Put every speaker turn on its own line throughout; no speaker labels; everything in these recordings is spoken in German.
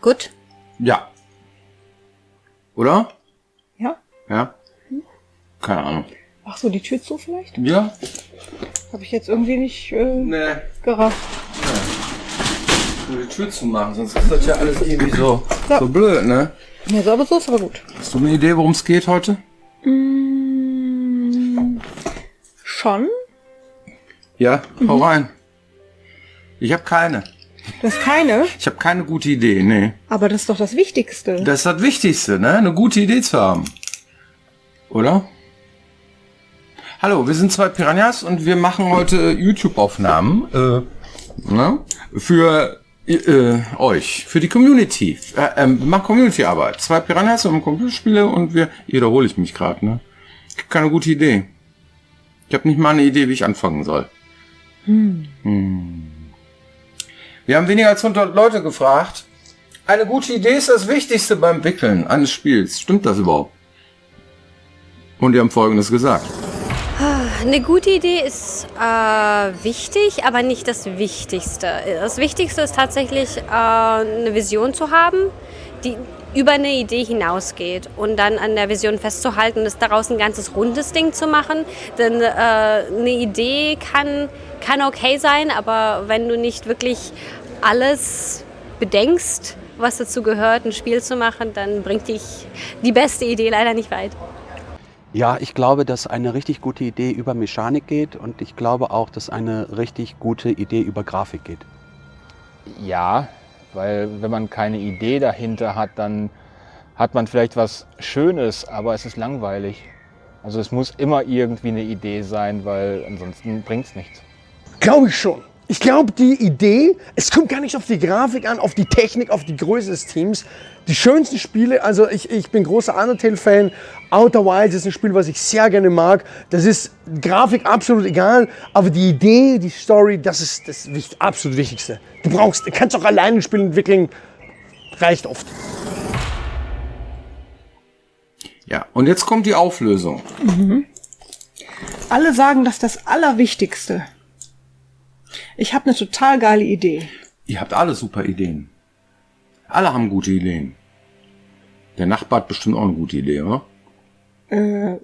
Gut.
Ja. Oder?
Ja.
Ja? Keine Ahnung.
Ach so, die Tür zu vielleicht?
Ja?
Habe ich jetzt irgendwie nicht
Nee.
gerafft.
Nur die Tür zu machen, sonst ist das ja alles irgendwie so blöd, ne?
Ja, so, aber so ist aber gut.
Hast du eine Idee, worum es geht heute?
Schon?
Ja, hau rein. Ich habe keine.
Du hast keine?
Ich habe keine gute Idee, nee.
Aber das ist doch das Wichtigste.
Das ist das Wichtigste, ne? Eine gute Idee zu haben. Oder? Hallo, wir sind zwei Piranhas und wir machen heute YouTube-Aufnahmen ne? Für euch, für die Community. Wir machen Community-Arbeit. Zwei Piranhas und Computerspiele und wir... Wiederhole ich mich gerade, ne? Ich habe keine gute Idee. Ich habe nicht mal eine Idee, wie ich anfangen soll. Wir haben weniger als 100 Leute gefragt. Eine gute Idee ist das Wichtigste beim Wickeln eines Spiels. Stimmt das überhaupt? Und die haben Folgendes gesagt.
Eine gute Idee ist wichtig, aber nicht das Wichtigste. Das Wichtigste ist tatsächlich, eine Vision zu haben, die über eine Idee hinausgeht und dann an der Vision festzuhalten und daraus ein ganzes rundes Ding zu machen. Denn eine Idee kann okay sein, aber wenn du nicht wirklich alles bedenkst, was dazu gehört, ein Spiel zu machen, dann bringt dich die beste Idee leider nicht weit.
Ja, ich glaube, dass eine richtig gute Idee über Mechanik geht und ich glaube auch, dass eine richtig gute Idee über Grafik geht.
Ja, weil wenn man keine Idee dahinter hat, dann hat man vielleicht was Schönes, aber es ist langweilig. Also es muss immer irgendwie eine Idee sein, weil ansonsten bringt es nichts.
Glaube ich schon. Ich glaube, die Idee, es kommt gar nicht auf die Grafik an, auf die Technik, auf die Größe des Teams. Die schönsten Spiele, also ich bin großer Undertale-Fan. Outer Wilds ist ein Spiel, was ich sehr gerne mag. Das ist Grafik absolut egal, aber die Idee, die Story, das ist das absolut Wichtigste. Du kannst auch alleine ein Spiel entwickeln, reicht oft.
Ja, und jetzt kommt die Auflösung.
Alle sagen, das ist das Allerwichtigste. Ich habe eine total geile Idee.
Ihr habt alle super Ideen. Alle haben gute Ideen. Der Nachbar hat bestimmt auch eine gute Idee, oder?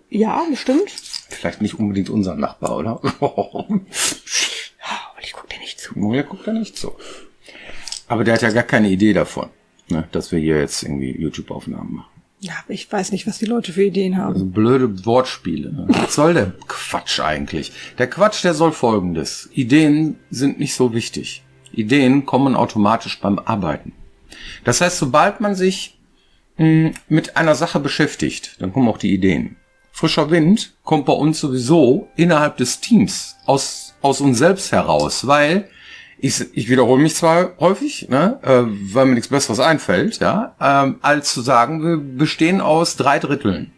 Ja, bestimmt.
Vielleicht nicht unbedingt unser Nachbar, oder?
Aber ich guck dir nicht zu.
Ja, guckt da nicht so. Aber der hat ja gar keine Idee davon, ne, dass wir hier jetzt irgendwie YouTube-Aufnahmen machen.
Ja, aber ich weiß nicht, was die Leute für Ideen haben.
Also blöde Wortspiele. Ne? Was soll der Quatsch eigentlich? Der Quatsch, der soll Folgendes. Ideen sind nicht so wichtig. Ideen kommen automatisch beim Arbeiten. Das heißt, sobald man sich mit einer Sache beschäftigt, dann kommen auch die Ideen. Frischer Wind kommt bei uns sowieso innerhalb des Teams aus uns selbst heraus, weil ich wiederhole mich zwar häufig, ne, weil mir nichts Besseres einfällt, ja, als zu sagen, wir bestehen aus 3 Dritteln.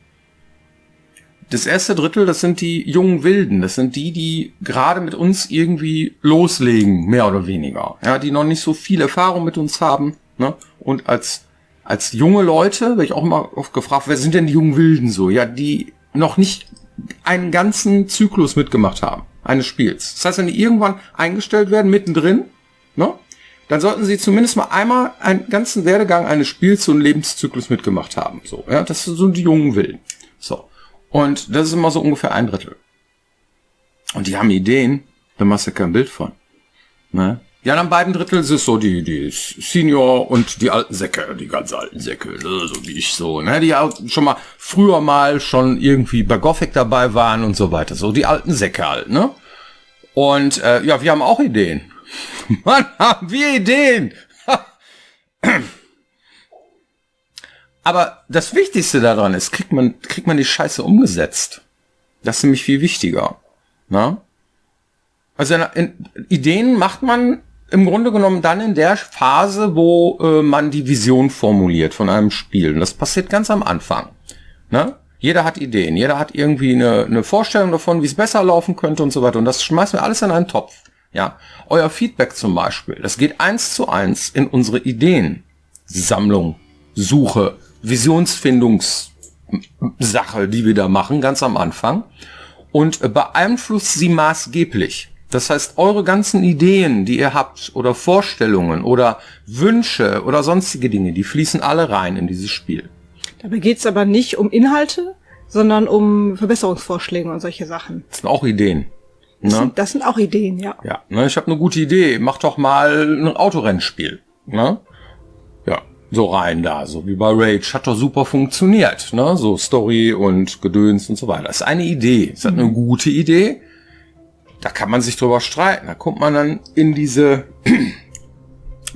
Das erste Drittel, das sind die jungen Wilden, das sind die gerade mit uns irgendwie loslegen, mehr oder weniger, ja, die noch nicht so viel Erfahrung mit uns haben, ne, und als junge Leute, werde ich auch immer oft gefragt, wer sind denn die jungen Wilden so? Ja, die noch nicht einen ganzen Zyklus mitgemacht haben, eines Spiels. Das heißt, wenn die irgendwann eingestellt werden, mittendrin, ne, dann sollten sie zumindest mal einmal einen ganzen Werdegang eines Spiels, so einen Lebenszyklus mitgemacht haben. So, ja, das sind so die jungen Wilden. So. Und das ist immer so ungefähr 1 Drittel. Und die haben Ideen, da machst du kein Bild von. Ne? Die anderen 2 Drittel ist so die Senior und die alten Säcke, die ganz alten Säcke, ne, so wie ich so, ne, die auch schon mal früher mal schon irgendwie bei Gothic dabei waren und so weiter, so die alten Säcke halt, ne? Und ja, wir haben auch Ideen. Mann, haben wir Ideen! Aber das Wichtigste daran ist, kriegt man die Scheiße umgesetzt. Das ist nämlich viel wichtiger, ne? Also Ideen macht man im Grunde genommen dann in der Phase, wo man die Vision formuliert von einem Spiel. Und das passiert ganz am Anfang. Ne? Jeder hat Ideen, jeder hat irgendwie eine Vorstellung davon, wie es besser laufen könnte und so weiter. Und das schmeißen wir alles in einen Topf. Ja, euer Feedback zum Beispiel, das geht 1:1 in unsere Ideensammlung, Suche, Visionsfindungssache, die wir da machen, ganz am Anfang. Und beeinflusst sie maßgeblich. Das heißt, eure ganzen Ideen, die ihr habt, oder Vorstellungen oder Wünsche oder sonstige Dinge, die fließen alle rein in dieses Spiel.
Dabei geht's aber nicht um Inhalte, sondern um Verbesserungsvorschläge und solche Sachen.
Das sind auch Ideen. Ne?
Das sind auch Ideen, ja.
Ja, ne, ich habe eine gute Idee. Mach doch mal ein Autorennspiel. Ne? Ja, so rein da, so wie bei Rage. Hat doch super funktioniert. Ne? So Story und Gedöns und so weiter. Das ist eine Idee. Das ist eine gute Idee. Da kann man sich drüber streiten. Da kommt man dann in diese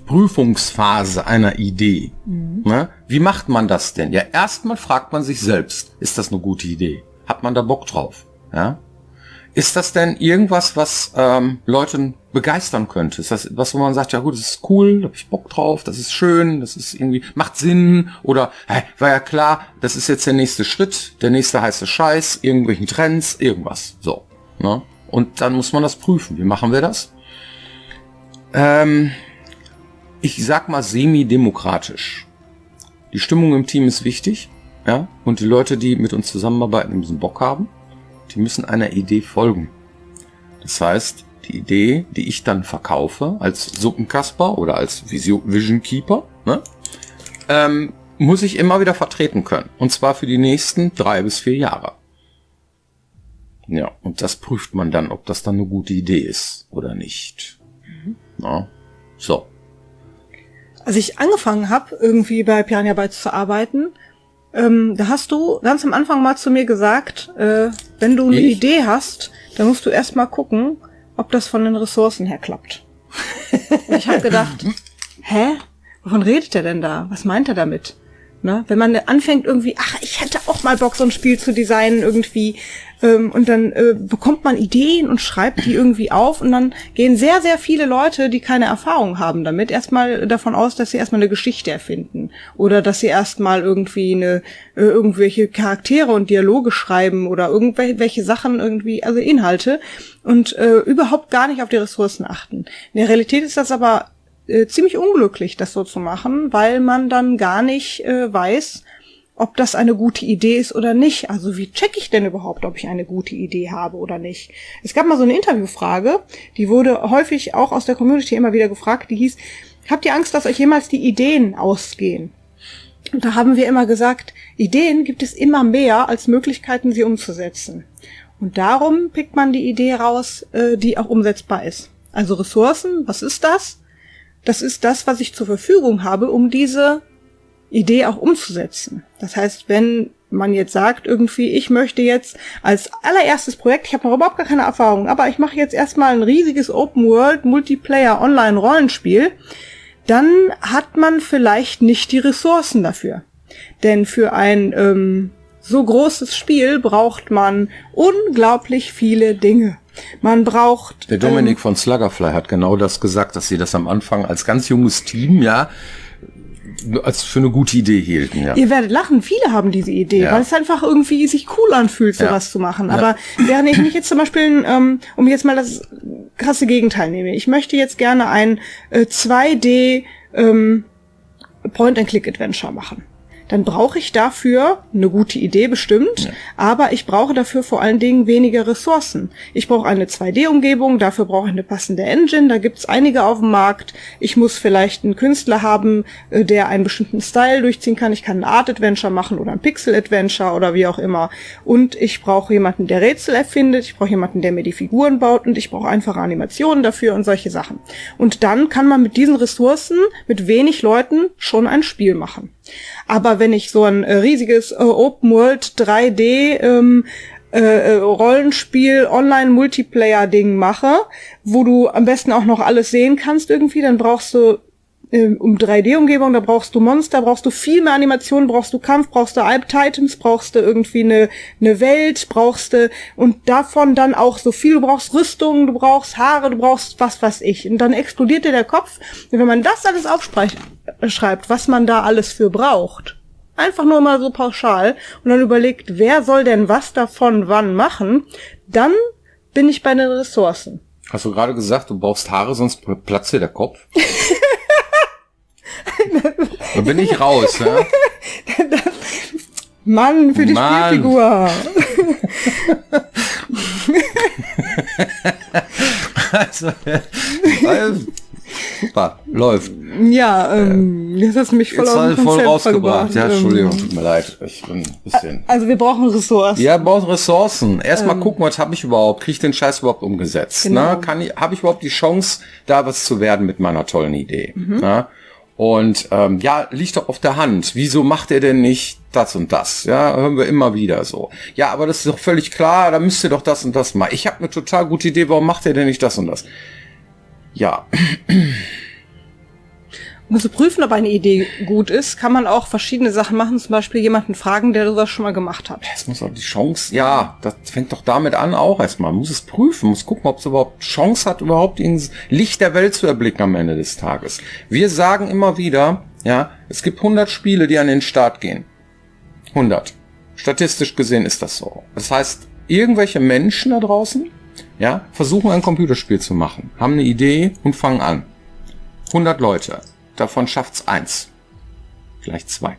Prüfungsphase einer Idee. Ne? Wie macht man das denn? Ja, erstmal fragt man sich selbst, ist das eine gute Idee? Hat man da Bock drauf? Ja? Ist das denn irgendwas, was Leuten begeistern könnte? Ist das was, wo man sagt, ja gut, das ist cool, da hab ich Bock drauf, das ist schön, das ist irgendwie, macht Sinn, oder hey, war ja klar, das ist jetzt der nächste Schritt, der nächste heiße Scheiß, irgendwelchen Trends, irgendwas. So. Ne? Und dann muss man das prüfen. Wie machen wir das? Ich sag mal semi-demokratisch. Die Stimmung im Team ist wichtig, ja, und die Leute, die mit uns zusammenarbeiten, müssen Bock haben. Die müssen einer Idee folgen. Das heißt, die Idee, die ich dann verkaufe als Suppenkasper oder als Vision Keeper, ne, muss ich immer wieder vertreten können. Und zwar für die nächsten 3 bis 4 Jahre. Ja, und das prüft man dann, ob das dann eine gute Idee ist oder nicht. Ja, so.
Als ich angefangen habe, irgendwie bei Piranha Bytes zu arbeiten, da hast du ganz am Anfang mal zu mir gesagt, wenn du eine Idee hast, dann musst du erst mal gucken, ob das von den Ressourcen her klappt. Und ich habe gedacht, hä? Wovon redet er denn da? Was meint er damit? Ne? Wenn man anfängt irgendwie, ach, ich hätte auch mal Bock, so ein Spiel zu designen irgendwie, und dann bekommt man Ideen und schreibt die irgendwie auf und dann gehen sehr, sehr viele Leute, die keine Erfahrung haben damit, erstmal davon aus, dass sie erstmal eine Geschichte erfinden oder dass sie erstmal irgendwie irgendwelche Charaktere und Dialoge schreiben oder irgendwelche Sachen irgendwie, also Inhalte und überhaupt gar nicht auf die Ressourcen achten. In der Realität ist das aber ziemlich unglücklich, das so zu machen, weil man dann gar nicht weiß, ob das eine gute Idee ist oder nicht. Also wie checke ich denn überhaupt, ob ich eine gute Idee habe oder nicht? Es gab mal so eine Interviewfrage, die wurde häufig auch aus der Community immer wieder gefragt, die hieß, habt ihr Angst, dass euch jemals die Ideen ausgehen? Und da haben wir immer gesagt, Ideen gibt es immer mehr als Möglichkeiten, sie umzusetzen. Und darum pickt man die Idee raus, die auch umsetzbar ist. Also Ressourcen, was ist das? Das ist das, was ich zur Verfügung habe, um diese Idee auch umzusetzen. Das heißt, wenn man jetzt sagt, irgendwie, ich möchte jetzt als allererstes Projekt, ich habe noch überhaupt gar keine Erfahrung, aber ich mache jetzt erstmal ein riesiges Open-World-Multiplayer-Online-Rollenspiel, dann hat man vielleicht nicht die Ressourcen dafür. Denn für ein so großes Spiel braucht man unglaublich viele Dinge. Man braucht...
Der Dominik von Sluggerfly hat genau das gesagt, dass sie das am Anfang als ganz junges Team, ja, als für eine gute Idee hielten, ja.
Ihr werdet lachen, viele haben diese Idee, weil es einfach irgendwie sich cool anfühlt, sowas zu machen. Aber während ich mich jetzt zum Beispiel, um jetzt mal das krasse Gegenteil nehme, ich möchte jetzt gerne ein 2D Point-and-Click-Adventure machen. Dann brauche ich dafür eine gute Idee bestimmt, aber ich brauche dafür vor allen Dingen weniger Ressourcen. Ich brauche eine 2D-Umgebung, dafür brauche ich eine passende Engine, da gibt's einige auf dem Markt. Ich muss vielleicht einen Künstler haben, der einen bestimmten Style durchziehen kann. Ich kann ein Art-Adventure machen oder ein Pixel-Adventure oder wie auch immer. Und ich brauche jemanden, der Rätsel erfindet, ich brauche jemanden, der mir die Figuren baut und ich brauche einfache Animationen dafür und solche Sachen. Und dann kann man mit diesen Ressourcen, mit wenig Leuten, schon ein Spiel machen. Aber wenn ich so ein riesiges Open-World 3D Rollenspiel Online-Multiplayer-Ding mache, wo du am besten auch noch alles sehen kannst irgendwie, dann brauchst du um 3D-Umgebung, da brauchst du Monster, brauchst du viel mehr Animationen, brauchst du Kampf, brauchst du Items, brauchst du irgendwie eine Welt, brauchst du und davon dann auch so viel, du brauchst Rüstungen, du brauchst Haare, du brauchst was weiß ich. Und dann explodiert dir der Kopf. Und wenn man das alles aufschreibt, was man da alles für braucht, einfach nur mal so pauschal und dann überlegt, wer soll denn was davon wann machen, dann bin ich bei den Ressourcen.
Hast du gerade gesagt, du brauchst Haare, sonst platzt dir der Kopf? Da bin ich raus, ne?
Mann, für die Spielfigur.
Also, super, läuft.
Ja, jetzt hast du mich voll
Jetzt
aus dem
voll
Konzept
rausgebracht.
vergebracht.
Ja, Entschuldigung, tut mir leid. Ich bin ein bisschen...
Also wir brauchen Ressourcen.
Ja, brauchen Ressourcen. Erstmal gucken, was habe ich überhaupt? Kriege ich den Scheiß überhaupt umgesetzt?
Genau.
Ne? Habe ich überhaupt die Chance, da was zu werden mit meiner tollen Idee? Ne? Und liegt doch auf der Hand. Wieso macht er denn nicht das und das? Ja, hören wir immer wieder so. Ja, aber das ist doch völlig klar, da müsst ihr doch das und das machen. Ich habe eine total gute Idee, warum macht er denn nicht das und das? Ja.
Um zu prüfen, ob eine Idee gut ist, kann man auch verschiedene Sachen machen. Zum Beispiel jemanden fragen, der sowas schon mal gemacht hat.
Es muss auch die Chance, ja, das fängt doch damit an auch erstmal. Man muss es prüfen, muss gucken, ob es überhaupt Chance hat, überhaupt ins Licht der Welt zu erblicken am Ende des Tages. Wir sagen immer wieder, ja, es gibt 100 Spiele, die an den Start gehen. 100. Statistisch gesehen ist das so. Das heißt, irgendwelche Menschen da draußen, ja, versuchen ein Computerspiel zu machen, haben eine Idee und fangen an. 100 Leute. Davon schafft's 1. Vielleicht 2.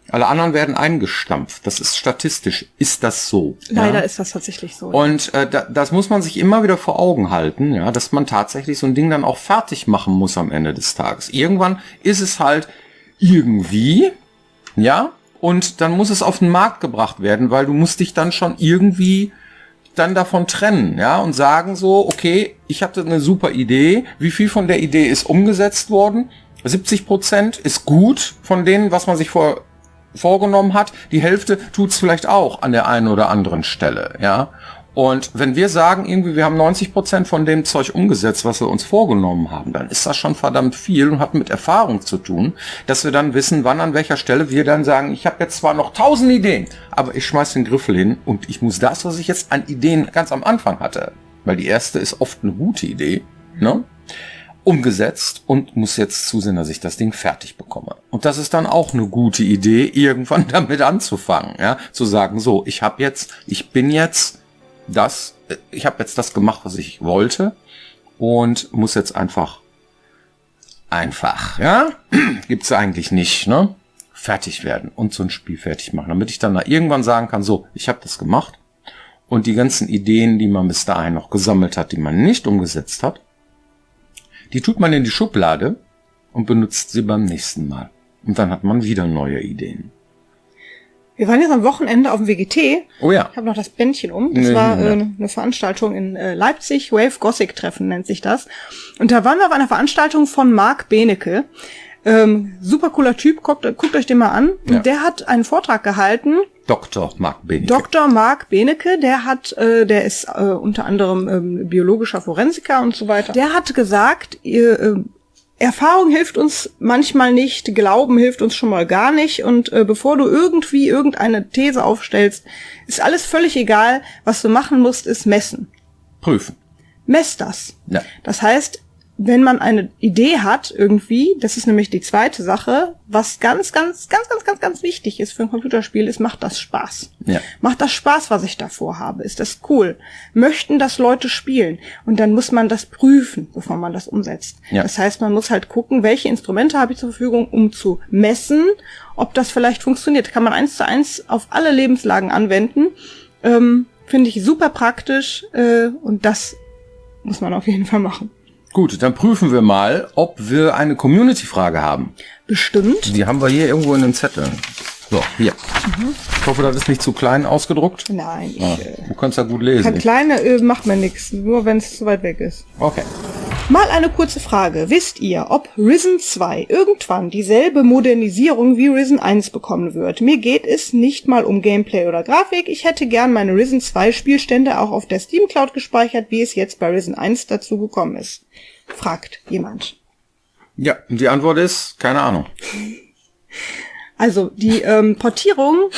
Alle anderen werden eingestampft. Das ist statistisch. Ist das so?
Leider ist das tatsächlich so.
Und das muss man sich immer wieder vor Augen halten, ja, dass man tatsächlich so ein Ding dann auch fertig machen muss am Ende des Tages. Irgendwann ist es halt irgendwie, ja, und dann muss es auf den Markt gebracht werden, weil du musst dich dann schon irgendwie dann davon trennen, ja, und sagen so, okay, ich hatte eine super Idee, wie viel von der Idee ist umgesetzt worden? 70% ist gut von denen, was man sich vorgenommen hat. Die Hälfte tut's vielleicht auch an der einen oder anderen Stelle, ja. Und wenn wir sagen, irgendwie, wir haben 90% von dem Zeug umgesetzt, was wir uns vorgenommen haben, dann ist das schon verdammt viel und hat mit Erfahrung zu tun, dass wir dann wissen, wann an welcher Stelle wir dann sagen, ich habe jetzt zwar noch 1000 Ideen, aber ich schmeiß den Griffel hin und ich muss das, was ich jetzt an Ideen ganz am Anfang hatte, weil die erste ist oft eine gute Idee, ne, umgesetzt und muss jetzt zusehen, dass ich das Ding fertig bekomme. Und das ist dann auch eine gute Idee, irgendwann damit anzufangen, ja, zu sagen, so, ich habe jetzt das gemacht, was ich wollte und muss jetzt einfach, ja, gibt's eigentlich nicht, ne, fertig werden und so ein Spiel fertig machen, damit ich dann da irgendwann sagen kann, so, ich habe das gemacht und die ganzen Ideen, die man bis dahin noch gesammelt hat, die man nicht umgesetzt hat, die tut man in die Schublade und benutzt sie beim nächsten Mal. Und dann hat man wieder neue Ideen.
Wir waren jetzt am Wochenende auf dem WGT.
Oh ja.
Ich habe noch das Bändchen um. Das war eine Veranstaltung in Leipzig. Wave Gothic Treffen nennt sich das. Und da waren wir auf einer Veranstaltung von Marc Benecke. Super cooler Typ. Guckt euch den mal an.
Ja.
Und der hat einen Vortrag gehalten.
Dr. Marc Benecke.
Dr. Marc Benecke, der ist unter anderem biologischer Forensiker und so weiter. Der hat gesagt, Erfahrung hilft uns manchmal nicht, Glauben hilft uns schon mal gar nicht und bevor du irgendwie irgendeine These aufstellst, ist alles völlig egal. Was du machen musst, ist messen.
Prüfen.
Mess das.
Ja.
Das heißt, wenn man eine Idee hat irgendwie, das ist nämlich die zweite Sache, was ganz wichtig ist für ein Computerspiel, ist, macht das Spaß.
Ja.
Macht das Spaß, was ich davor habe? Ist das cool? Möchten das Leute spielen? Und dann muss man das prüfen, bevor man das umsetzt.
Ja.
Das heißt, man muss halt gucken, welche Instrumente habe ich zur Verfügung, um zu messen, ob das vielleicht funktioniert. Kann man 1:1 auf alle Lebenslagen anwenden. Finde ich super praktisch und das muss man auf jeden Fall machen.
Gut, dann prüfen wir mal, ob wir eine Community-Frage haben.
Bestimmt.
Die haben wir hier irgendwo in den Zetteln. So, hier. Ich hoffe, das ist nicht zu klein ausgedruckt.
Nein,
Du kannst ja gut lesen.
kleine macht mir nichts, nur wenn es zu weit weg ist.
Okay.
Mal eine kurze Frage. Wisst ihr, ob Risen 2 irgendwann dieselbe Modernisierung wie Risen 1 bekommen wird? Mir geht es nicht mal um Gameplay oder Grafik. Ich hätte gern meine Risen 2 Spielstände auch auf der Steam Cloud gespeichert, wie es jetzt bei Risen 1 dazu gekommen ist. Fragt jemand.
Ja, die Antwort ist, keine Ahnung.
Also die Portierung,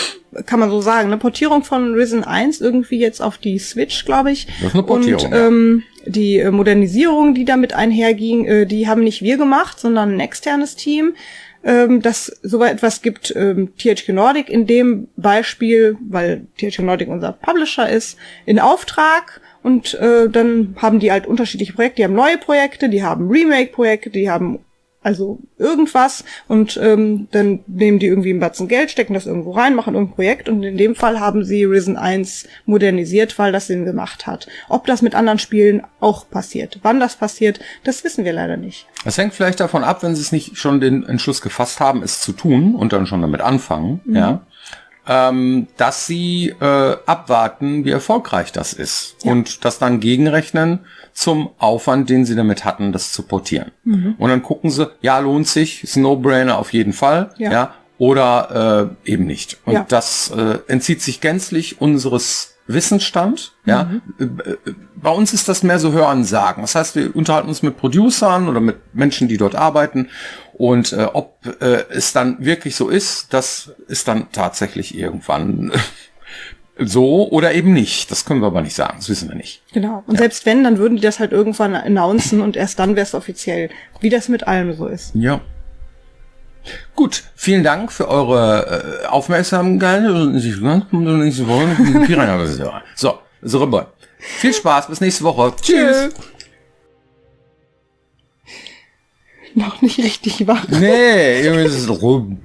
kann man so sagen, eine Portierung von Risen 1 irgendwie jetzt auf die Switch, glaube ich.
Das ist eine Portierung,
und die Modernisierung, die damit einherging, die haben nicht wir gemacht, sondern ein externes Team, das so etwas gibt, THQ Nordic in dem Beispiel, weil THQ Nordic unser Publisher ist, in Auftrag. Und dann haben die halt unterschiedliche Projekte. Die haben neue Projekte, die haben Remake-Projekte, die haben Also irgendwas und dann nehmen die irgendwie einen Batzen Geld, stecken das irgendwo rein, machen irgendein Projekt und in dem Fall haben sie Risen 1 modernisiert, weil das Sinn gemacht hat. Ob das mit anderen Spielen auch passiert, wann das passiert, das wissen wir leider nicht.
Es hängt vielleicht davon ab, wenn sie es nicht schon den Entschluss gefasst haben, es zu tun und dann schon damit anfangen, ja, dass sie abwarten, wie erfolgreich das ist und das dann gegenrechnen zum Aufwand, den sie damit hatten, das zu portieren. Und dann gucken sie, ja, lohnt sich, ist ein No-Brainer auf jeden Fall, ja, oder eben nicht. Und das entzieht sich gänzlich unseres Wissensstand, ja. Bei uns ist das mehr so Hörensagen. Das heißt, wir unterhalten uns mit Producern oder mit Menschen, die dort arbeiten. Und ob es dann wirklich so ist, das ist dann tatsächlich irgendwann so oder eben nicht. Das können wir aber nicht sagen. Das wissen wir nicht.
Genau. Und selbst wenn, dann würden die das halt irgendwann announcen und erst dann wäre es offiziell. Wie das mit allem so ist.
Ja. Gut, vielen Dank für eure Aufmerksamkeit. So, viel Spaß, bis nächste Woche. Tschüss.
Noch nicht richtig wach.
Nee, irgendwie ist es rum.